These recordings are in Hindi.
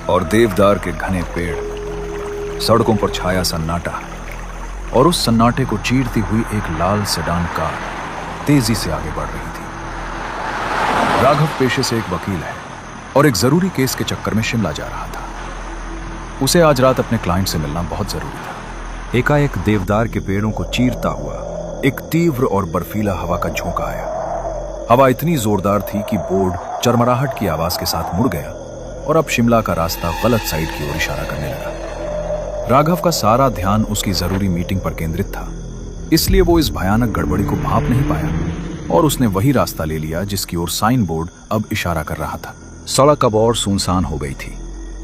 और देवदार के घने पेड़, सड़कों पर छाया सन्नाटा, और उस सन्नाटे को चीरती हुई एक लाल सेडान कार तेजी से आगे बढ़ रही थी। राघव पेशे से एक वकील है और एक जरूरी केस के चक्कर में शिमला जा रहा था। उसे आज रात अपने क्लाइंट से मिलना बहुत जरूरी था। एकाएक देवदार के पेड़ों को चीरता हुआ एक तीव्र और बर्फीला हवा का झोंका आया। हवा इतनी जोरदार थी कि बोर्ड चरमराहट की आवाज के साथ मुड़ गया और अब शिमला का रास्ता गलत साइड की ओर इशारा करने लगा। राघव का सारा ध्यान उसकी जरूरी मीटिंग पर केंद्रित था, इसलिए वो इस भयानक गड़बड़ी को भांप नहीं पाया और उसने वही रास्ता ले लिया जिसकी ओर साइन बोर्ड अब इशारा कर रहा था। सड़क अब और सुनसान हो गई थी।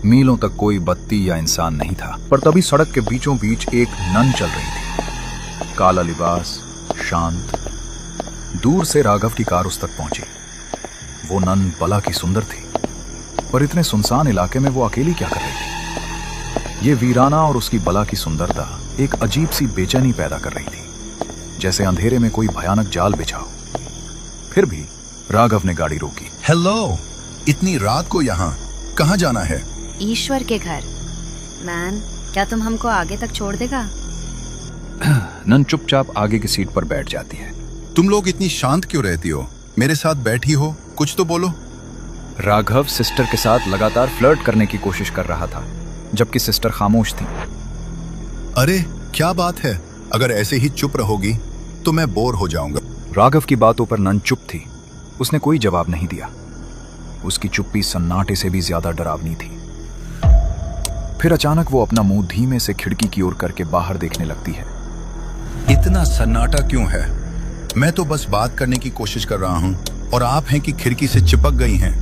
मीलों तक कोई बत्ती या इंसान नहीं था, पर तभी सड़क के बीचों बीच एक नन चल रही थी। काला लिबास, शांत। दूर से राघव की कार उस तक पहुंची। वो नन बला की सुंदर थी, पर इतने सुनसान इलाके में वो अकेली क्या कर रही थी? ये वीराना और उसकी बला की सुंदरता एक अजीब सी बेचैनी पैदा कर रही थी, जैसे अंधेरे में कोई भयानक जाल बिछा हो। फिर भी राघव ने गाड़ी रोकी। हेलो, इतनी रात को यहाँ कहाँ जाना है? ईश्वर के घर। मैन, क्या तुम हमको आगे तक छोड़ देगा? नन चुपचाप आगे की सीट पर बैठ जाती है। तुम लोग इतनी शांत क्यों रहती हो? मेरे साथ बैठी हो, कुछ तो बोलो। राघव सिस्टर के साथ लगातार फ्लर्ट करने की कोशिश कर रहा था, जबकि सिस्टर खामोश थी। अरे क्या बात है? अगर ऐसे ही चुप रहोगी तो मैं बोर हो जाऊंगा। राघव की बातों पर नन चुप थी। उसने कोई जवाब नहीं दिया। उसकी चुप्पी सन्नाटे से भी ज्यादा डरावनी थी। फिर अचानक वो अपना मुंह धीमे से खिड़की की ओर करके बाहर देखने लगती है। इतना सन्नाटा क्यों है? मैं तो बस बात करने की कोशिश कर रहा हूँ और आप हैं कि खिड़की से चिपक गई हैं।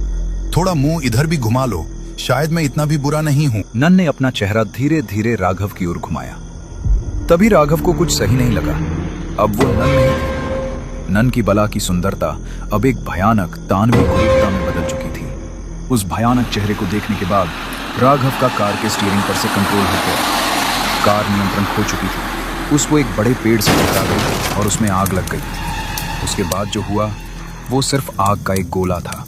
थोड़ा मुंह इधर भी घुमा लो, शायद मैं इतना भी बुरा नहीं हूँ। नन ने अपना चेहरा धीरे धीरे राघव की ओर घुमाया। तभी राघव को कुछ सही नहीं लगा। अब वो नन नहीं थी। नन की बला की सुंदरता अब एक भयानक तानवी क्रूरता में बदल चुकी थी। उस भयानक चेहरे को देखने के बाद राघव का कार के स्टीयरिंग पर से कंट्रोल हो गया। कार नियंत्रण खो चुकी थी। उसको एक बड़े पेड़ से टकरा गई और उसमें आग लग गई। उसके बाद जो हुआ वो सिर्फ आग का एक गोला था।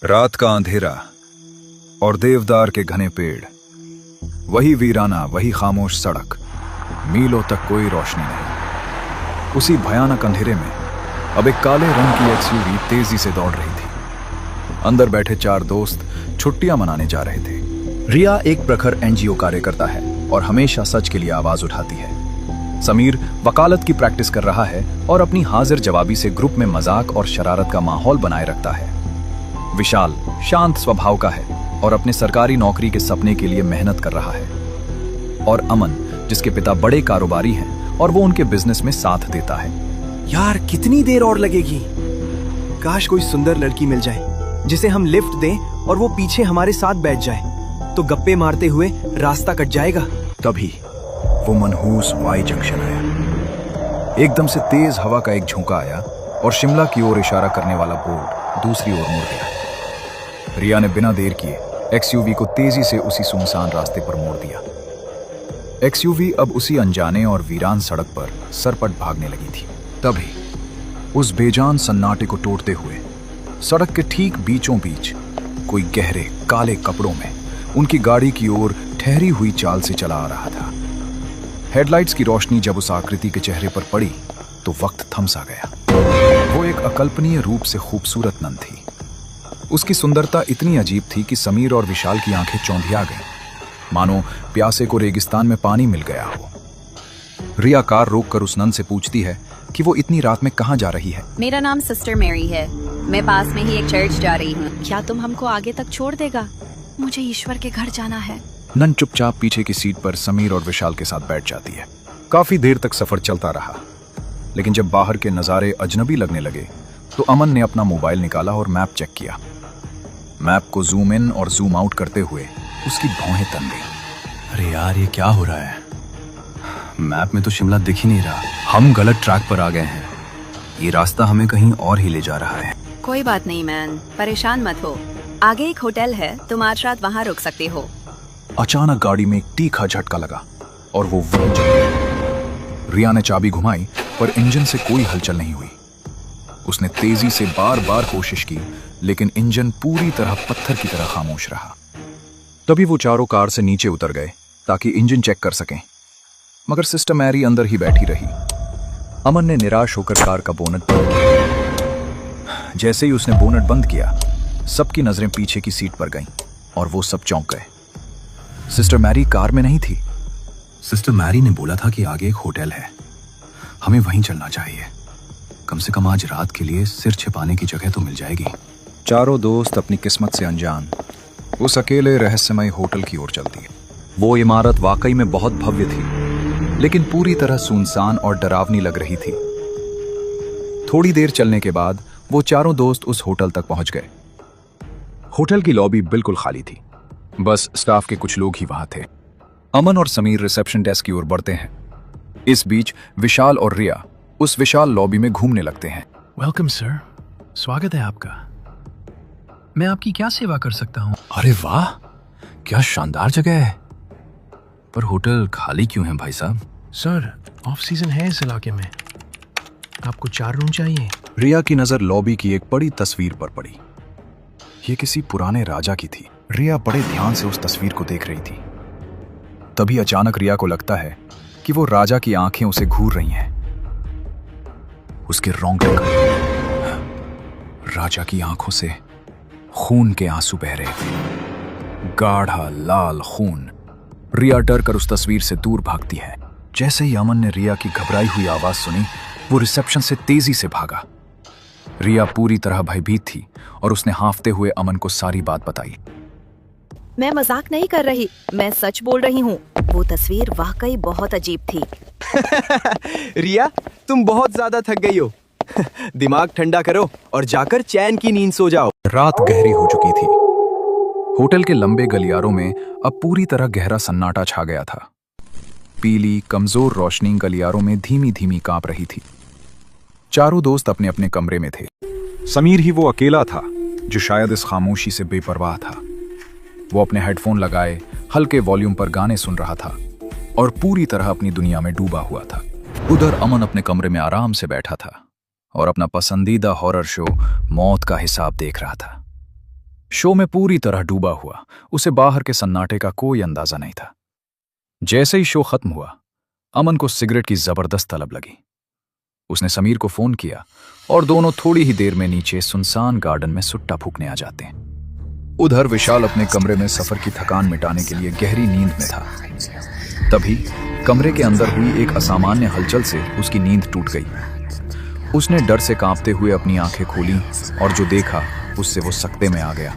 रात का अंधेरा और देवदार के घने पेड़, वही वीराना, वही खामोश सड़क, मीलों तक कोई रोशनी नहीं। उसी भयानक अंधेरे में अब एक काले रंग की एक्सयूवी तेजी से दौड़ रही थी। अंदर बैठे 4 दोस्त छुट्टियां मनाने जा रहे थे। रिया एक प्रखर एनजीओ कार्यकर्ता है और हमेशा सच के लिए आवाज उठाती है। समीर वकालत की प्रैक्टिस कर रहा है और अपनी हाजिर जवाबी से ग्रुप में मजाक और शरारत का माहौल बनाए रखता है। विशाल शांत स्वभाव का है और अपने सरकारी नौकरी के सपने के लिए मेहनत कर रहा है। और अमन, जिसके पिता बड़े कारोबारी हैं और वो उनके बिजनेस में साथ देता है। यार कितनी देर और लगेगी? काश कोई सुंदर लड़की मिल जाए जिसे हम लिफ्ट दें और वो पीछे हमारे साथ बैठ जाए, तो गप्पे मारते हुए रास्ता कट जाएगा। तभी वो मनहूस वाई जंक्शन आया। एकदम से तेज हवा का एक झोंका आया और शिमला की ओर इशारा करने वाला बोर्ड दूसरी ओर मुड़ गया। रिया ने बिना देर किए एक्सयूवी को तेजी से उसी सुनसान रास्ते पर मोड़ दिया। एक्सयूवी अब उसी अनजाने और वीरान सड़क पर सरपट भागने लगी थी। तभी उस बेजान सन्नाटे को तोड़ते हुए सड़क के ठीक बीचों बीच कोई गहरे काले कपड़ों में उनकी गाड़ी की ओर ठहरी हुई चाल से चला आ रहा था। हेडलाइट्स की रोशनी जब उस आकृति के चेहरे पर पड़ी तो वक्त थम सा गया। वो एक अकल्पनीय रूप से खूबसूरत नन थी। उसकी सुंदरता इतनी अजीब थी कि समीर और विशाल की आंखें चौंधिया गईं, मानो प्यासे को रेगिस्तान में पानी मिल गया हो। रिया कार रोककर उस नन से पूछती है कि वो इतनी रात में कहाँ जा रही है। मेरा नाम सिस्टर मैरी है। मैं पास में ही एक चर्च जा रही हूँ। क्या तुम हमको आगे तक छोड़ देगा? मुझे ईश्वर के घर जाना है। नन चुपचाप पीछे की सीट पर समीर और विशाल के साथ बैठ जाती है। काफी देर तक सफर चलता रहा, लेकिन जब बाहर के नजारे अजनबी लगने लगे तो अमन ने अपना मोबाइल निकाला और मैप चेक किया। मैप को जूम इन और जूम आउट करते हुए उसकी भौहें तन गई। अरे यार, ये क्या हो रहा है? मैप में तो शिमला दिख ही नहीं रहा। हम गलत ट्रैक पर आ गए हैं। ये रास्ता हमें कहीं और ही ले जा रहा है। कोई बात नहीं मैन, परेशान मत हो। आगे एक होटल है, तुम आज रात वहाँ रुक सकते हो। अचानक गाड़ी में एक तीखा झटका लगा और वो वहीं चल गई। रिया ने चाबी घुमाई पर इंजन से कोई हलचल नहीं हुई। उसने तेजी से बार बार कोशिश की, लेकिन इंजन पूरी तरह पत्थर की तरह खामोश रहा। तभी वो चारों कार से नीचे उतर गए ताकि इंजन चेक कर सकें, मगर सिस्टर मैरी अंदर ही बैठी रही। अमन ने निराश होकर कार का बोनट बंद किया। जैसे ही उसने बोनट बंद किया, सबकी नजरें पीछे की सीट पर गईं और वो सब चौंक गए। सिस्टर मैरी कार में नहीं थी। सिस्टर मैरी ने बोला था कि आगे एक होटल है, हमें वहीं चलना चाहिए। कम से कम आज रात के लिए सिर छिपाने की जगह तो मिल जाएगी। चारों दोस्त अपनी किस्मत से अनजान उस अकेले रहस्यमय होटल की ओर चल दिए। वो इमारत वाकई में बहुत भव्य थी, लेकिन पूरी तरह सुनसान और डरावनी लग रही थी। थोड़ी देर चलने के बाद वो चारों दोस्त उस होटल तक पहुंच गए। होटल की लॉबी बिल्कुल खाली थी, बस स्टाफ के कुछ लोग ही वहां थे। अमन और समीर रिसेप्शन डेस्क की ओर बढ़ते हैं। इस बीच विशाल और रिया उस विशाल लॉबी में घूमने लगते हैं। वेलकम सर, स्वागत है आपका। मैं आपकी क्या सेवा कर सकता हूँ? अरे वाह, क्या शानदार जगह है। पर होटल खाली क्यों है भाई साहब? सर, ऑफ सीजन है इस इलाके में। आपको 4 रूम चाहिए? रिया की नजर लॉबी की एक बड़ी तस्वीर पर पड़ी। ये किसी पुराने राजा की थी। रिया बड़े ध्यान से उस तस्वीर को देख रही थी। तभी अचानक रिया को लगता है कि वो राजा की आंखें उसे घूर रही हैं। उसके रोंगटे राजा की आंखों से खून के आंसू बह रहे थे, गाढ़ा लाल खून। रिया डर कर उस तस्वीर से दूर भागती है। जैसे ही अमन ने रिया की घबराई हुई आवाज सुनी, वो रिसेप्शन से तेजी से भागा। रिया पूरी तरह भयभीत थी और उसने हांफते हुए अमन को सारी बात बताई। मैं मजाक नहीं कर रही, मैं सच बोल रही हूँ। वो तस्वीर वाकई बहुत अजीब थी। रिया, तुम बहुत ज्यादा थक गई हो। दिमाग ठंडा करो और जाकर चैन की नींद सो जाओ। रात गहरी हो चुकी थी। होटल के लंबे गलियारों में अब पूरी तरह गहरा सन्नाटा छा गया था। पीली कमजोर रोशनी गलियारों में धीमी धीमी कांप रही थी। चारों दोस्त अपने अपने कमरे में थे। समीर ही वो अकेला था जो शायद इस खामोशी से बेपरवाह था। वो अपने हेडफोन लगाए हल्के वॉल्यूम पर गाने सुन रहा था और पूरी तरह अपनी दुनिया में डूबा हुआ था। उधर अमन अपने कमरे में आराम से बैठा था और अपना पसंदीदा हॉरर शो मौत का हिसाब देख रहा था। शो में पूरी तरह डूबा हुआ उसे बाहर के सन्नाटे का कोई अंदाजा नहीं था। जैसे ही शो खत्म हुआ, अमन को सिगरेट की जबरदस्त तलब लगी। उसने समीर को फोन किया और दोनों थोड़ी ही देर में नीचे सुनसान गार्डन में सुट्टा फूकने आ जाते हैं। उधर विशाल अपने कमरे में सफर की थकान मिटाने के लिए गहरी नींद में था। तभी कमरे के अंदर हुई एक असामान्य हलचल से उसकी नींद टूट गई। उसने डर से कांपते हुए अपनी आंखें खोली और जो देखा उससे वो सकते में आ गया।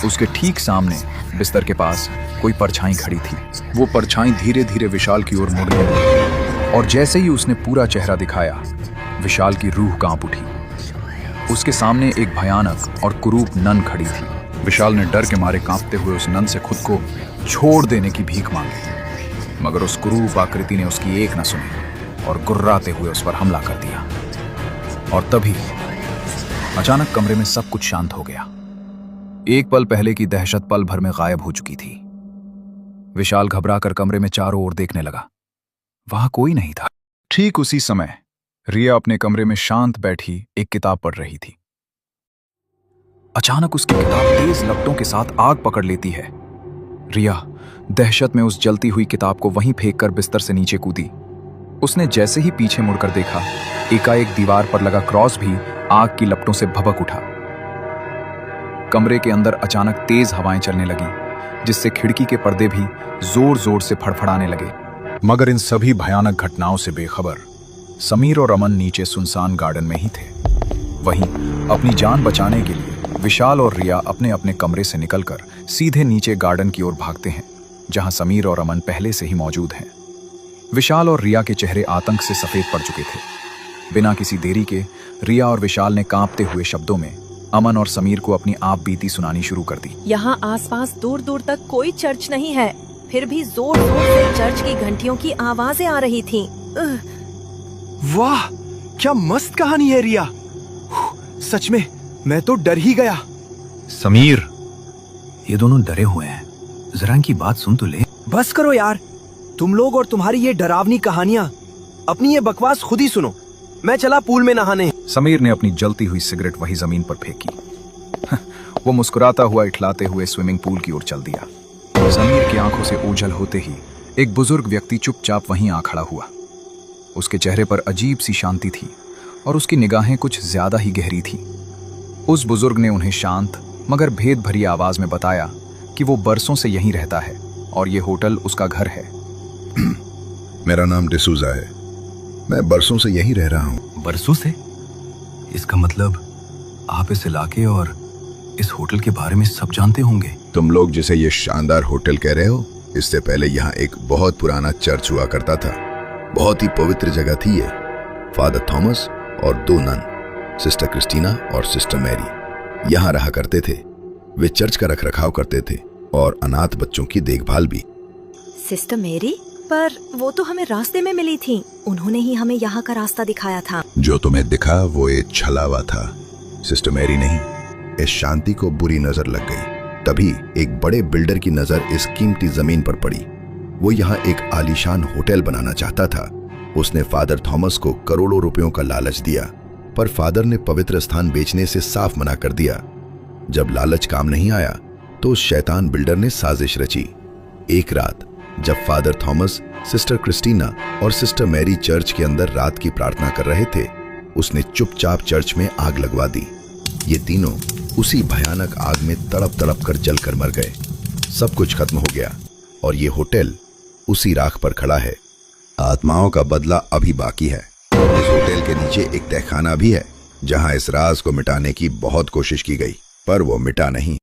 उसके ठीक सामने बिस्तर के पास कोई परछाई खड़ी थी। वो परछाई धीरे धीरे विशाल की ओर मुड़ गई और जैसे ही उसने पूरा चेहरा दिखाया, विशाल की रूह कांप उठी। उसके सामने एक भयानक और कुरूप नन खड़ी थी। विशाल ने डर के मारे कांपते हुए उस नन से खुद को छोड़ देने की भीख मांगी, मगर उस कुरूप आकृति ने उसकी एक न सुनी और गुर्राते हुए उस पर हमला कर दिया। और तभी अचानक कमरे में सब कुछ शांत हो गया। एक पल पहले की दहशत पल भर में गायब हो चुकी थी। विशाल घबराकर कमरे में चारों ओर देखने लगा। वहां कोई नहीं था। ठीक उसी समय रिया अपने कमरे में शांत बैठी एक किताब पढ़ रही थी। अचानक उसकी किताब तेज लपटों के साथ आग पकड़ लेती है। रिया दहशत में उस जलती हुई किताब को वहीं फेंककर बिस्तर से नीचे कूदी। उसने जैसे ही पीछे मुड़कर देखा, एकाएक दीवार पर लगा क्रॉस भी आग की लपटों से भभक उठा। कमरे के अंदर अचानक तेज हवाएं चलने लगी, जिससे खिड़की के पर्दे भी जोर जोर से फड़फड़ाने लगे। मगर इन सभी भयानक घटनाओं से बेखबर समीर और अमन नीचे सुनसान गार्डन में ही थे। वहीं अपनी जान बचाने के लिए विशाल और रिया अपने अपने कमरे से निकलकर सीधे नीचे गार्डन की ओर भागते हैं, जहां समीर और अमन पहले से ही मौजूद हैं। विशाल और रिया के चेहरे आतंक से सफेद पड़ चुके थे। बिना किसी देरी के रिया और विशाल ने कांपते हुए शब्दों में अमन और समीर को अपनी आप बीती सुनानी शुरू कर दी। यहाँ आसपास दूर दूर तक कोई चर्च नहीं है, फिर भी जोर जोर से चर्च की घंटियों की आवाजें आ रही थीं। वाह, क्या मस्त कहानी है रिया। सच में मैं तो डर ही गया। समीर, ये दोनों डरे हुए हैं, जरा इनकी बात सुन तो ले। बस करो यार, तुम लोग और तुम्हारी ये डरावनी कहानियां। अपनी ये बकवास खुद ही सुनो। मैं चला पूल में नहाने। समीर ने अपनी जलती हुई सिगरेट वही जमीन पर फेंकी। वो मुस्कुराता हुआ इठलाते हुए स्विमिंग पूल की ओर चल दिया। समीर की आंखों से ओझल होते ही एक बुजुर्ग व्यक्ति चुपचाप वहीं आ खड़ा हुआ। उसके चेहरे पर अजीब सी शांति थी और उसकी निगाहें कुछ ज्यादा ही गहरी थी। उस बुजुर्ग ने उन्हें शांत मगर भेद भरी आवाज में बताया कि वो बरसों से यहीं रहता है और ये होटल उसका घर है। मेरा नाम डिसूजा है। मैं बरसों से यहीं रह रहा हूँ। बरसों से? इसका मतलब आप इस इलाके और इस होटल के बारे में सब जानते होंगे। तुम लोग जिसे ये शानदार होटल कह रहे हो, इससे पहले यहाँ एक बहुत पुराना चर्च हुआ करता था। बहुत ही पवित्र जगह थी ये। फादर थॉमस और 2 नन, सिस्टर क्रिस्टीना और सिस्टर मैरी यहाँ रहा करते थे। वे चर्च का रखरखाव करते थे और अनाथ बच्चों की देखभाल भी। सिस्टर मेरी? पर वो तो हमें रास्ते में मिली थी। उन्होंने ही हमें यहाँ का रास्ता दिखाया था। जो तुम्हें दिखा वो एक छलावा था। सिस्टर मैरी नहीं। इस शांति को बुरी नजर लग गई। तभी एक बड़े बिल्डर की नजर इस कीमती जमीन पर पड़ी। वो यहाँ एक आलीशान होटल बनाना चाहता था। उसने फादर थॉमस को करोड़ों रुपयों का लालच दिया, पर फादर ने पवित्र स्थान बेचने से साफ मना कर दिया। जब लालच काम नहीं आया तो उस शैतान बिल्डर ने साजिश रची। एक रात जब फादर थॉमस, सिस्टर क्रिस्टीना और सिस्टर मैरी चर्च के अंदर रात की प्रार्थना कर रहे थे, उसने चुपचाप चर्च में आग लगवा दी। ये तीनों उसी भयानक आग में तड़प तड़प कर जलकर मर गए। सब कुछ खत्म हो गया और ये होटल उसी राख पर खड़ा है। आत्माओं का बदला अभी बाकी है। इस होटल के नीचे एक तहखाना भी है, जहां इस राज को मिटाने की बहुत कोशिश की गई, पर वो मिटा नहीं।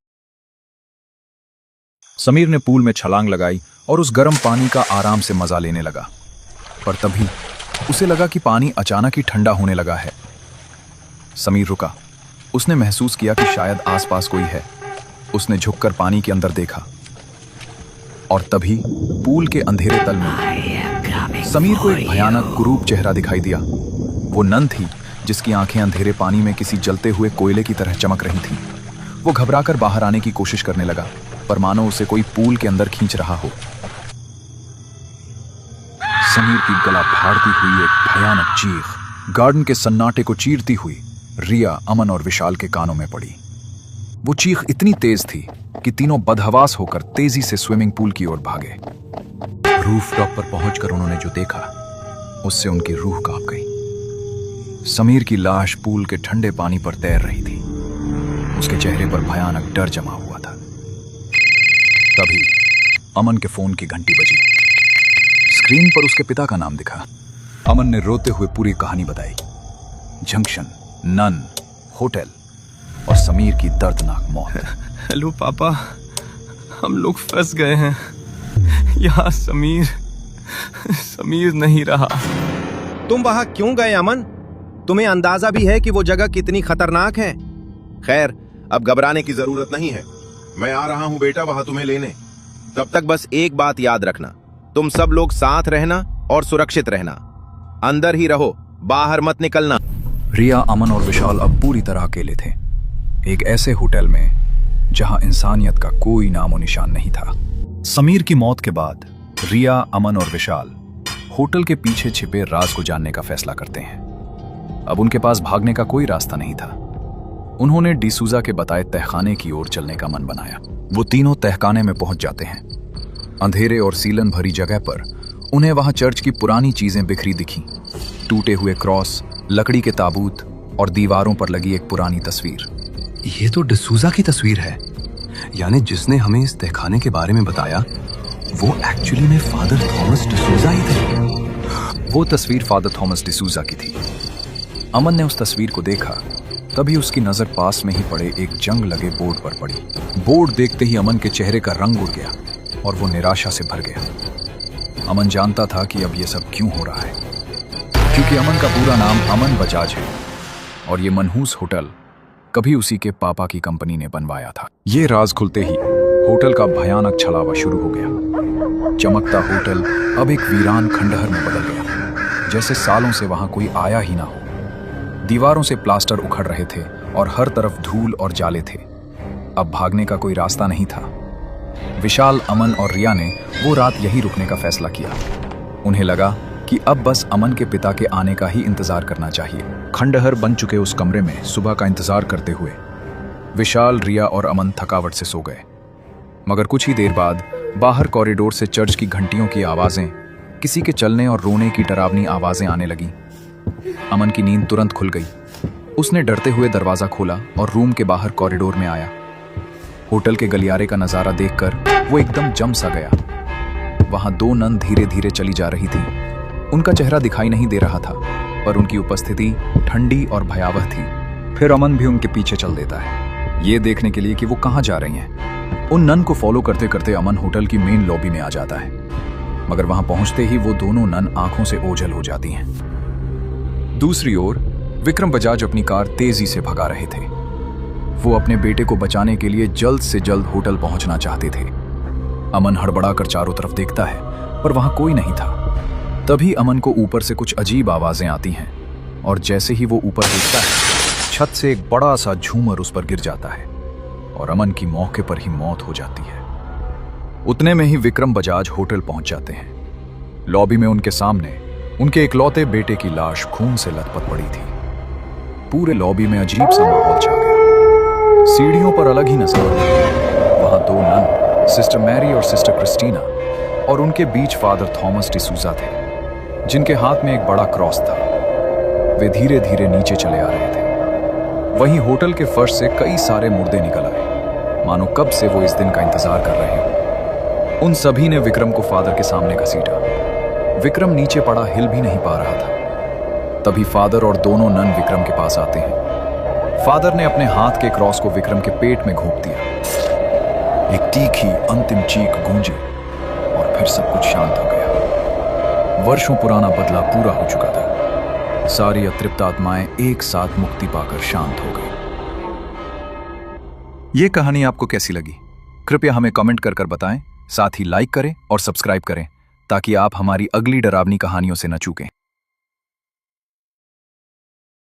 समीर ने पूल में छलांग लगाई और उस गर्म पानी का आराम से मजा लेने लगा। पर तभी उसे लगा कि पानी अचानक ही ठंडा होने लगा है। समीर रुका। उसने महसूस किया कि शायद आसपास कोई है। उसने झुककर पानी के अंदर देखा और तभी पूल के अंधेरे तल में समीर को एक भयानक कुरूप चेहरा दिखाई दिया। वो नन थी जिसकी आंखें अंधेरे पानी में किसी जलते हुए कोयले की तरह चमक रही थीं। वो घबराकर बाहर आने की कोशिश करने लगा, पर मानो उसे कोई पूल के अंदर खींच रहा हो। समीर की गला फाड़ती हुई एक भयानक चीख गार्डन के सन्नाटे को चीरती हुई रिया, अमन और विशाल के कानों में पड़ी। वो चीख इतनी तेज थी कि तीनों बदहवास होकर तेजी से स्विमिंग पूल की ओर भागे। रूफटॉप पर पहुंचकर उन्होंने जो देखा, उससे उनकी रूह कांप गई। समीर की लाश पूल के ठंडे पानी पर तैर रही थी। उसके चेहरे पर भयानक डर जमा हुआ था। तभी अमन के फोन की घंटी बजी। स्क्रीन पर उसके पिता का नाम दिखा। अमन ने रोते हुए पूरी कहानी बताई। जंक्शन, नन, होटल और समीर की दर्दनाक मौत। हेलो पापा, हम लोग फंस गए हैं यहाँ। समीर नहीं रहा। तुम वहां क्यों गए अमन? तुम्हें अंदाजा भी है कि वो जगह कितनी खतरनाक है? खैर, अब घबराने की जरूरत नहीं है। मैं आ रहा हूं बेटा वहां तुम्हें लेने। तब तक बस एक बात याद रखना, तुम सब लोग साथ रहना और सुरक्षित रहना। अंदर ही रहो, बाहर मत निकलना। रिया, अमन और विशाल अब पूरी तरह अकेले थे, एक ऐसे होटल में जहां इंसानियत का कोई नामो निशान नहीं था। समीर की मौत के बाद रिया, अमन और विशाल होटल के पीछे छिपे राज को जानने का फैसला करते हैं। अब उनके पास भागने का कोई रास्ता नहीं था। उन्होंने डिसूजा के बताए तहखाने की ओर चलने का मन बनाया। वो तीनों तहखाने में पहुंच जाते हैं। अंधेरे और सीलन भरी जगह पर उन्हें वहां चर्च की पुरानी चीजें बिखरी दिखी। टूटे हुए क्रॉस, लकड़ी के ताबूत और दीवारों पर लगी एक पुरानी तस्वीर। ये तो डिसूजा की तस्वीर है। यानी जिसने हमें इस तहखाने के बारे में बताया वो एक्चुअली में फादर थॉमस डिसूजा ही थे। वो तस्वीर फादर थॉमस डिसूजा की थी। अमन ने उस तस्वीर को देखा, तभी उसकी नजर पास में ही पड़े एक जंग लगे बोर्ड पर पड़ी। बोर्ड देखते ही अमन के चेहरे का रंग उड़ गया और वो निराशा से भर गया। अमन जानता था कि अब ये सब क्यों हो रहा है, क्योंकि अमन का पूरा नाम अमन बजाज है और ये मनहूस होटल कभी उसी के पापा की कंपनी ने बनवाया था। ये राज खुलते ही होटल का भयानक छलावा शुरू हो गया। चमकता होटल अब एक वीरान खंडहर में बदल गया, जैसे सालों से वहां कोई आया ही ना हो। दीवारों से प्लास्टर उखड़ रहे थे और हर तरफ धूल और जाले थे। अब भागने का कोई रास्ता नहीं था। विशाल, अमन और रिया ने वो रात यहीं रुकने का फैसला किया। उन्हें लगा कि कि अब बस अमन के पिता के आने का ही इंतजार करना चाहिए। खंडहर बन चुके उस कमरे में सुबह का इंतजार करते हुए विशाल, रिया और अमन थकावट से सो गए। मगर कुछ ही देर बाद बाहर कॉरिडोर से चर्च की घंटियों की आवाजें, किसी के चलने और रोने की डरावनी आवाजें आने लगी। अमन की नींद तुरंत खुल गई। उसने डरते हुए दरवाजा खोला और रूम के बाहर कॉरिडोर में आया। होटल के गलियारे का नजारा देखकर वो एकदम जम सा गया। वहां 2 नन धीरे धीरे चली जा रही थी। उनका चेहरा दिखाई नहीं दे रहा था, पर उनकी उपस्थिति ठंडी और भयावह थी। फिर अमन भी उनके पीछे चल देता है, ये देखने के लिए कि वो कहां जा रही हैं। उन नन को फॉलो करते करते अमन होटल की मेन लॉबी में आ जाता है, मगर वहां पहुंचते ही वो दोनों नन आंखों से ओझल हो जाती हैं। दूसरी ओर विक्रम बजाज अपनी कार तेजी से भगा रहे थे। वो अपने बेटे को बचाने के लिए जल्द से जल्द होटल पहुंचना चाहते थे। अमन हड़बड़ाकर चारों तरफ देखता है, पर वहां कोई नहीं था। तभी अमन को ऊपर से कुछ अजीब आवाजें आती हैं, और जैसे ही वो ऊपर देखता है, छत से एक बड़ा सा झूमर उस पर गिर जाता है और अमन की मौके पर ही मौत हो जाती है। उतने में ही विक्रम बजाज होटल पहुंच जाते हैं। लॉबी में उनके सामने उनके इकलौते बेटे की लाश खून से लथपथ पड़ी थी। पूरे लॉबी में अजीब सा माहौल छा गया। सीढ़ियों पर अलग ही नजर वहां 2 नन, सिस्टर मैरी और सिस्टर क्रिस्टीना, और उनके बीच फादर थॉमस डिसूजा थे, जिनके हाथ में एक बड़ा क्रॉस था। वे धीरे धीरे नीचे चले आ रहे थे। वहीं होटल के फर्श से कई सारे मुर्दे निकल आए, मानो कब से वो इस दिन का इंतजार कर रहे हो। उन सभी ने विक्रम को फादर के सामने घसीटा। विक्रम नीचे पड़ा हिल भी नहीं पा रहा था। तभी फादर और दोनों नन विक्रम के पास आते हैं। फादर ने अपने हाथ के क्रॉस को विक्रम के पेट में घोंप दिया। एक तीखी अंतिम चीख गूंजी और फिर सब कुछ शांत हो गया। वर्षों पुराना बदला पूरा हो चुका था। सारी अतृप्त आत्माएं एक साथ मुक्ति पाकर शांत हो गई। ये कहानी आपको कैसी लगी? कृपया हमें कमेंट कर बताएं। साथ ही लाइक करें और सब्सक्राइब करें, ताकि आप हमारी अगली डरावनी कहानियों से न चूकें।